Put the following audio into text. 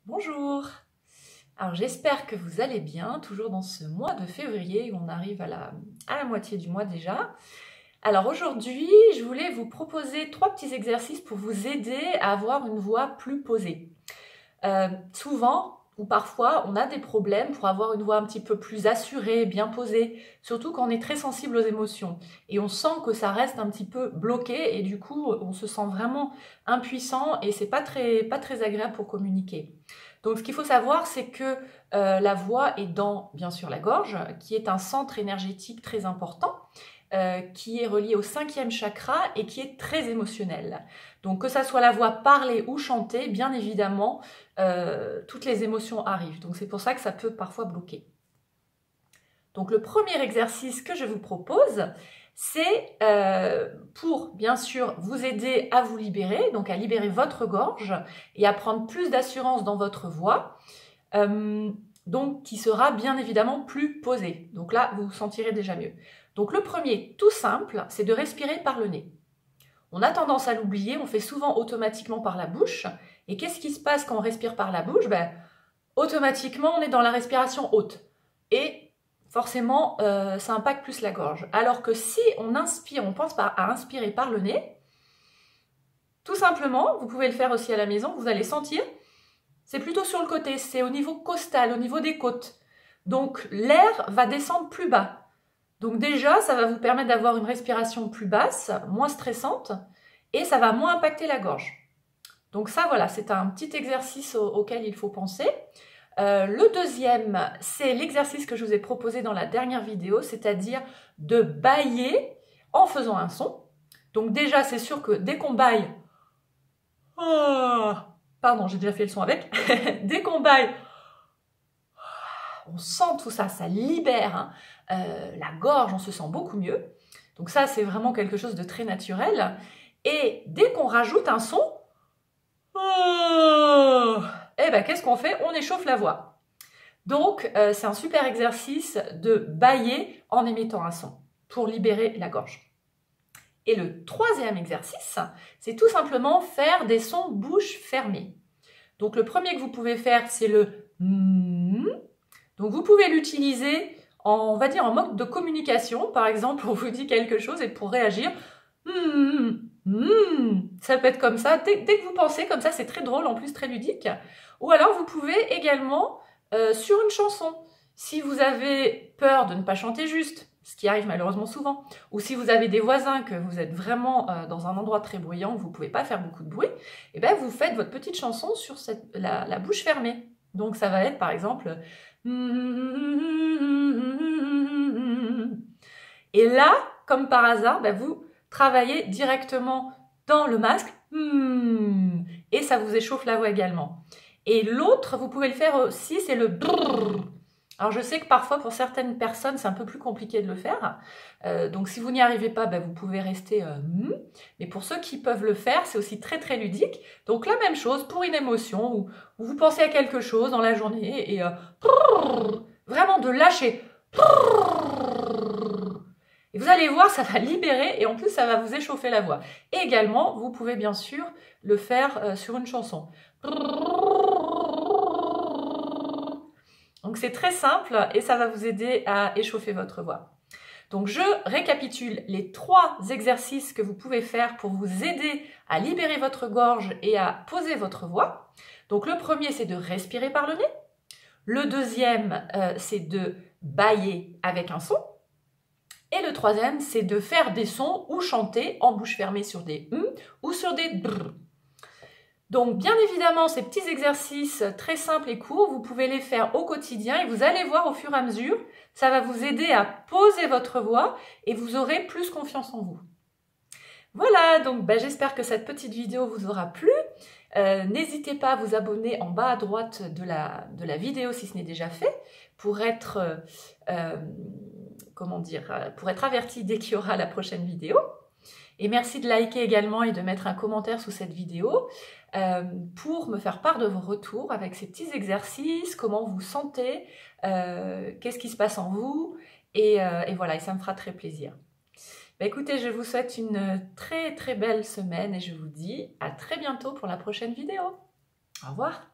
Bonjour! Alors j'espère que vous allez bien, toujours dans ce mois de février où on arrive à la moitié du mois déjà. Alors aujourd'hui, je voulais vous proposer 3 petits exercices pour vous aider à avoir une voix plus posée. Souvent, ou parfois, on a des problèmes pour avoir une voix un petit peu plus assurée, bien posée, surtout quand on est très sensible aux émotions. Et on sent que ça reste un petit peu bloqué et du coup, on se sent vraiment impuissant et c'est pas très agréable pour communiquer. Donc ce qu'il faut savoir, c'est que la voix est dans, bien sûr, la gorge, qui est un centre énergétique très important, qui est relié au 5e chakra et qui est très émotionnel. Donc que ça soit la voix parlée ou chantée, bien évidemment, toutes les émotions arrivent. Donc c'est pour ça que ça peut parfois bloquer. Donc le premier exercice que je vous propose, c'est pour bien sûr vous aider à vous libérer, donc à libérer votre gorge et à prendre plus d'assurance dans votre voix, donc qui sera bien évidemment plus posée. Donc là, vous vous sentirez déjà mieux. Donc le premier, tout simple, c'est de respirer par le nez. On a tendance à l'oublier, on fait souvent automatiquement par la bouche. Et qu'est-ce qui se passe quand on respire par la bouche? Automatiquement, on est dans la respiration haute. Et forcément, ça impacte plus la gorge. Alors que si on inspire, on pense à inspirer par le nez, tout simplement, vous pouvez le faire aussi à la maison, vous allez sentir, c'est plutôt sur le côté, c'est au niveau costal, au niveau des côtes. Donc l'air va descendre plus bas. Donc déjà, ça va vous permettre d'avoir une respiration plus basse, moins stressante, et ça va moins impacter la gorge. Donc ça, voilà, c'est un petit exercice auquel il faut penser. Le deuxième, c'est l'exercice que je vous ai proposé dans la dernière vidéo, c'est-à-dire de bâiller en faisant un son. Donc déjà, c'est sûr que dès qu'on bâille, pardon, j'ai déjà fait le son avec, dès qu'on bâille, on sent tout ça, ça libère la gorge, on se sent beaucoup mieux. Donc ça, c'est vraiment quelque chose de très naturel. Et dès qu'on rajoute un son, qu'est-ce qu'on fait? On échauffe la voix. Donc, c'est un super exercice de bâiller en émettant un son pour libérer la gorge. Et le troisième exercice, c'est tout simplement faire des sons bouche fermée. Donc, le premier que vous pouvez faire, c'est le donc, vous pouvez l'utiliser, on va dire, en mode de communication. Par exemple, on vous dit quelque chose et pour réagir, ça peut être comme ça. Dès que vous pensez comme ça, c'est très drôle, en plus très ludique. Ou alors, vous pouvez également, sur une chanson, si vous avez peur de ne pas chanter juste, ce qui arrive malheureusement souvent, ou si vous avez des voisins, que vous êtes vraiment dans un endroit très bruyant, où vous ne pouvez pas faire beaucoup de bruit, et bien vous faites votre petite chanson sur la bouche fermée. Donc ça va être par exemple... Et là, comme par hasard, vous travaillez directement dans le masque et ça vous échauffe la voix également. Et l'autre, vous pouvez le faire aussi, c'est le brrr. Alors je sais que parfois pour certaines personnes c'est un peu plus compliqué de le faire, donc si vous n'y arrivez pas, vous pouvez rester mais pour ceux qui peuvent le faire, c'est aussi très très ludique. Donc la même chose pour une émotion où vous pensez à quelque chose dans la journée et vraiment de lâcher. Et vous allez voir, ça va libérer et en plus ça va vous échauffer la voix. Et également, vous pouvez bien sûr le faire sur une chanson. Donc c'est très simple et ça va vous aider à échauffer votre voix. Donc je récapitule les 3 exercices que vous pouvez faire pour vous aider à libérer votre gorge et à poser votre voix. Donc le premier, c'est de respirer par le nez. Le deuxième, c'est de bâiller avec un son. Et le troisième, c'est de faire des sons ou chanter en bouche fermée sur des ou sur des brr. Donc, bien évidemment, ces petits exercices très simples et courts, vous pouvez les faire au quotidien et vous allez voir au fur et à mesure, ça va vous aider à poser votre voix et vous aurez plus confiance en vous. Voilà, donc j'espère que cette petite vidéo vous aura plu. N'hésitez pas à vous abonner en bas à droite de la vidéo si ce n'est déjà fait pour être, pour être averti dès qu'il y aura la prochaine vidéo. Et merci de liker également et de mettre un commentaire sous cette vidéo pour me faire part de vos retours avec ces petits exercices, comment vous vous sentez, qu'est-ce qui se passe en vous, et voilà, et ça me fera très plaisir. Écoutez, je vous souhaite une très très belle semaine et je vous dis à très bientôt pour la prochaine vidéo. Au revoir.